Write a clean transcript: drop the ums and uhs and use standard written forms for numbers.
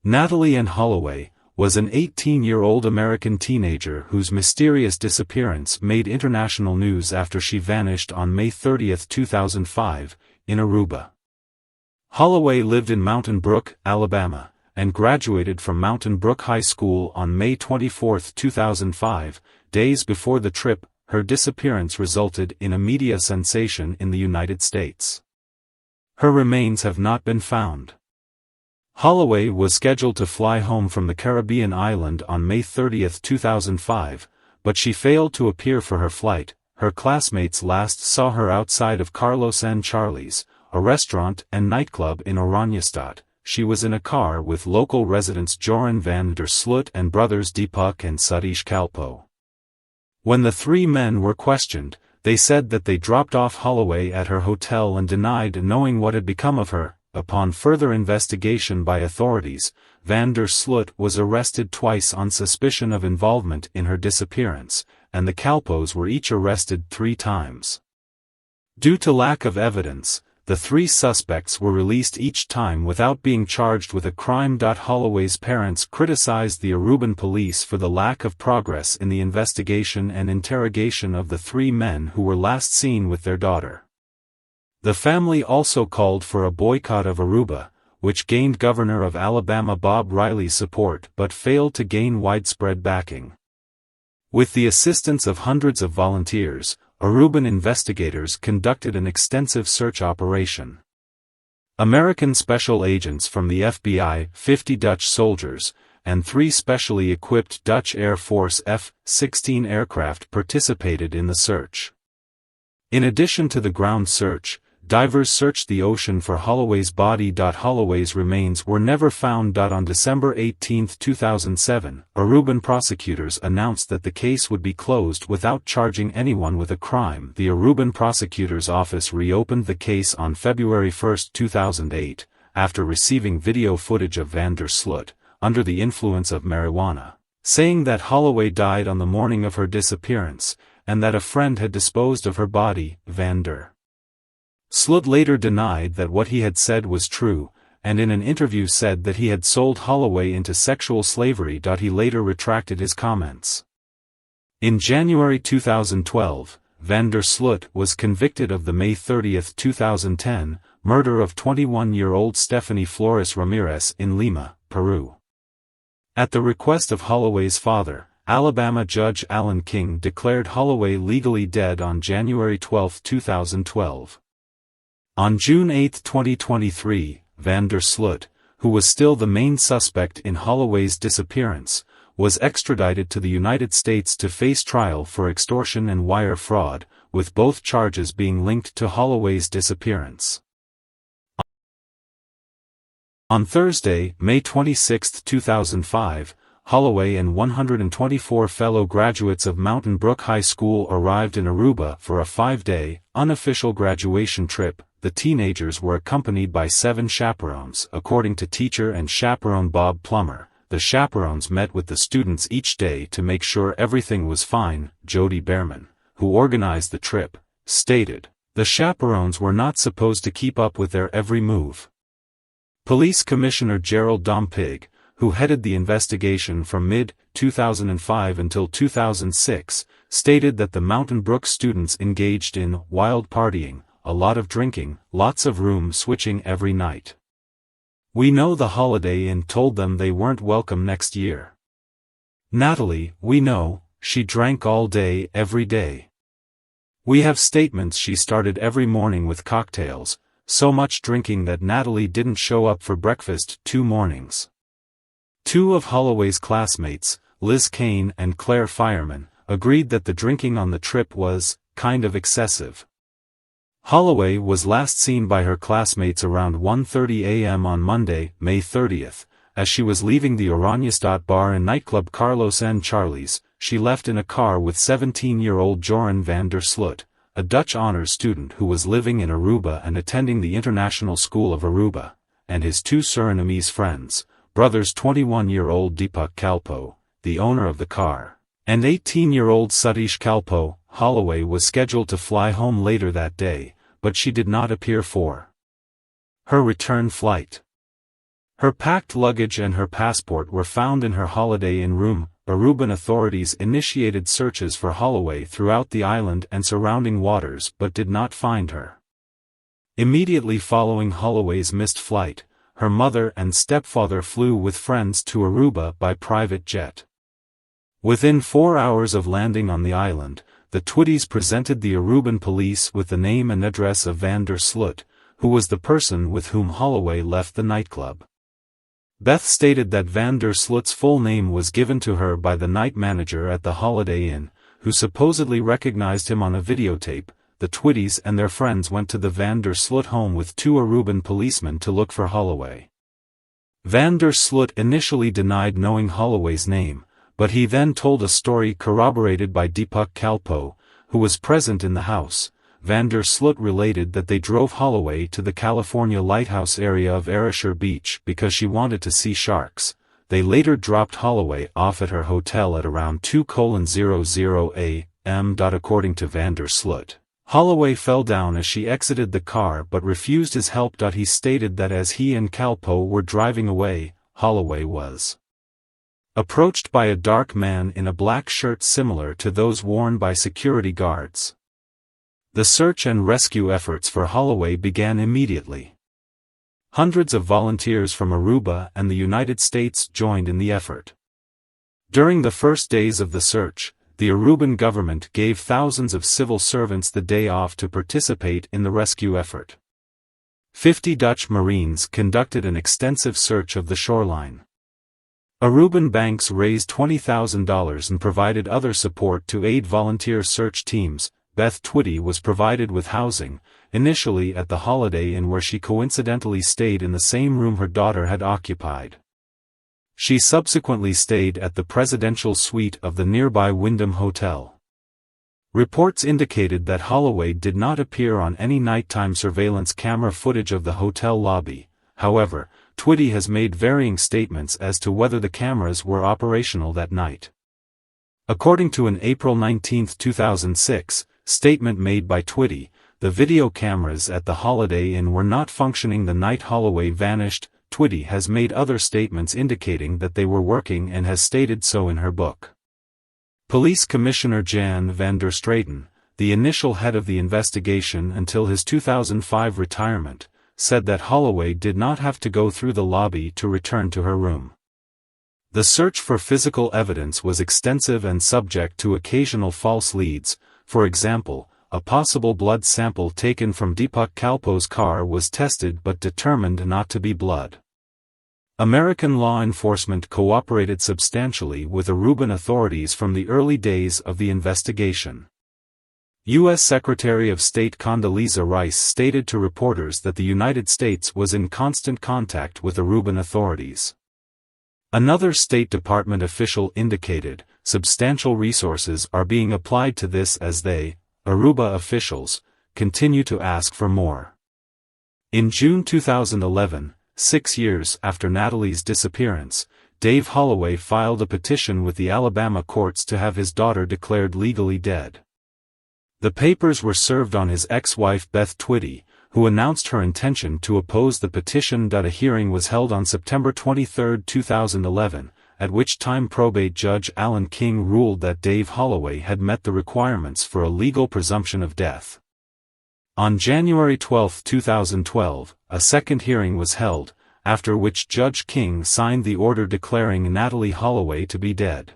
Natalie Ann Holloway was an 18-year-old American teenager whose mysterious disappearance made international news after she vanished on May 30, 2005, in Aruba. Holloway lived in Mountain Brook, Alabama, and graduated from Mountain Brook High School on May 24, 2005. Days before the trip, her disappearance resulted in a media sensation in the United States. Her remains have not been found. Holloway was scheduled to fly home from the Caribbean island on May 30, 2005, but she failed to appear for her flight. Her classmates last saw her outside of Carlos and Charlie's, a restaurant and nightclub in Oranjestad. She was in a car with local residents Joran van der Sloot and brothers Deepak and Satish Kalpoe. When the three men were questioned, they said that they dropped off Holloway at her hotel and denied knowing what had become of her. Upon further investigation by authorities, van der Sloot was arrested twice on suspicion of involvement in her disappearance, and the Kalpoes were each arrested 3 times. Due to lack of evidence, the 3 suspects were released each time without being charged with a crime. Holloway's parents criticized the Aruban police for the lack of progress in the investigation and interrogation of the 3 men who were last seen with their daughter. The family also called for a boycott of Aruba, which gained Governor of Alabama Bob Riley's support but failed to gain widespread backing. With the assistance of hundreds of volunteers, Aruban investigators conducted an extensive search operation. American special agents from the FBI, 50 Dutch soldiers, and 3 specially equipped Dutch Air Force F-16 aircraft participated in the search. In addition to the ground search, divers searched the ocean for Holloway's body. Holloway's remains were never found. On December 18, 2007, Aruban prosecutors announced that the case would be closed without charging anyone with a crime. The Aruban prosecutor's office reopened the case on February 1, 2008, after receiving video footage of van der Sloot, under the influence of marijuana, saying that Holloway died on the morning of her disappearance, and that a friend had disposed of her body. Van der Sloot later denied that what he had said was true, and in an interview said that he had sold Holloway into sexual slavery. He later retracted his comments. In January 2012, van der Sloot was convicted of the May 30, 2010, murder of 21-year-old Stephanie Flores Ramirez in Lima, Peru. At the request of Holloway's father, Alabama Judge Alan King declared Holloway legally dead on January 12, 2012. On June 8, 2023, van der Sloot, who was still the main suspect in Holloway's disappearance, was extradited to the United States to face trial for extortion and wire fraud, with both charges being linked to Holloway's disappearance. On Thursday, May 26, 2005, Holloway and 124 fellow graduates of Mountain Brook High School arrived in Aruba for a 5-day, unofficial graduation trip. The teenagers were accompanied by 7 chaperones. According to teacher and chaperone Bob Plummer, the chaperones met with the students each day to make sure everything was fine. Jody Behrman, who organized the trip, stated, "The chaperones were not supposed to keep up with their every move." Police Commissioner Gerald Dompig, who headed the investigation from mid-2005 until 2006, stated that the Mountain Brook students engaged in wild partying, a lot of drinking, lots of room switching every night. "We know the Holiday Inn told them they weren't welcome next year. Natalie, we know, she drank all day every day. We have statements she started every morning with cocktails, so much drinking that Natalie didn't show up for breakfast 2 mornings." 2 of Holloway's classmates, Liz Kane and Claire Fireman, agreed that the drinking on the trip was kind of excessive. Holloway was last seen by her classmates around 1:30 a.m. on Monday, May 30, as she was leaving the Oranjestad bar and nightclub Carlos and Charlie's. She left in a car with 17-year-old Joran van der Sloot, a Dutch honors student who was living in Aruba and attending the International School of Aruba, and his 2 Surinamese friends, brothers 21-year-old Deepak Kalpoe, the owner of the car, and 18-year-old Satish Kalpoe. Holloway was scheduled to fly home later that day, but she did not appear for her return flight. Her packed luggage and her passport were found in her Holiday Inn room. Aruban authorities initiated searches for Holloway throughout the island and surrounding waters but did not find her. Immediately following Holloway's missed flight, her mother and stepfather flew with friends to Aruba by private jet. Within 4 hours of landing on the island, the Twitties presented the Aruban police with the name and address of Van der Sloot, who was the person with whom Holloway left the nightclub. Beth stated that Van der Sloot's full name was given to her by the night manager at the Holiday Inn, who supposedly recognized him on a videotape. The Twitties and their friends went to the Van der Sloot home with 2 Aruban policemen to look for Holloway. Van der Sloot initially denied knowing Holloway's name, but he then told a story corroborated by Deepak Kalpoe, who was present in the house. Van der Sloot related that they drove Holloway to the California lighthouse area of Arashir Beach because she wanted to see sharks. They later dropped Holloway off at her hotel at around 2:00 a.m. According to Van der Sloot, Holloway fell down as she exited the car but refused his help. He stated that as he and Kalpoe were driving away, Holloway was approached by a dark man in a black shirt similar to those worn by security guards. The search and rescue efforts for Holloway began immediately. Hundreds of volunteers from Aruba and the United States joined in the effort. During the first days of the search, the Aruban government gave thousands of civil servants the day off to participate in the rescue effort. 50 Dutch Marines conducted an extensive search of the shoreline. Aruban banks raised $20,000 and provided other support to aid volunteer search teams. Beth Twitty was provided with housing, initially at the Holiday Inn where she coincidentally stayed in the same room her daughter had occupied. She subsequently stayed at the presidential suite of the nearby Wyndham Hotel. Reports indicated that Holloway did not appear on any nighttime surveillance camera footage of the hotel lobby. However, Twitty has made varying statements as to whether the cameras were operational that night. According to an April 19, 2006, statement made by Twitty, the video cameras at the Holiday Inn were not functioning the night Holloway vanished. Twitty has made other statements indicating that they were working and has stated so in her book. Police Commissioner Jan van der Straten, the initial head of the investigation until his 2005 retirement, said that Holloway did not have to go through the lobby to return to her room. The search for physical evidence was extensive and subject to occasional false leads. For example, a possible blood sample taken from Deepak Kalpoe's car was tested but determined not to be blood. American law enforcement cooperated substantially with Aruban authorities from the early days of the investigation. U.S. Secretary of State Condoleezza Rice stated to reporters that the United States was in constant contact with Aruban authorities. Another State Department official indicated, substantial resources are being applied to this as they, Aruba officials, continue to ask for more. In June 2011, 6 years after Natalie's disappearance, Dave Holloway filed a petition with the Alabama courts to have his daughter declared legally dead. The papers were served on his ex-wife Beth Twitty, who announced her intention to oppose the petition. A hearing was held on September 23, 2011, at which time probate judge Alan King ruled that Dave Holloway had met the requirements for a legal presumption of death. On January 12, 2012, a second hearing was held, after which Judge King signed the order declaring Natalie Holloway to be dead.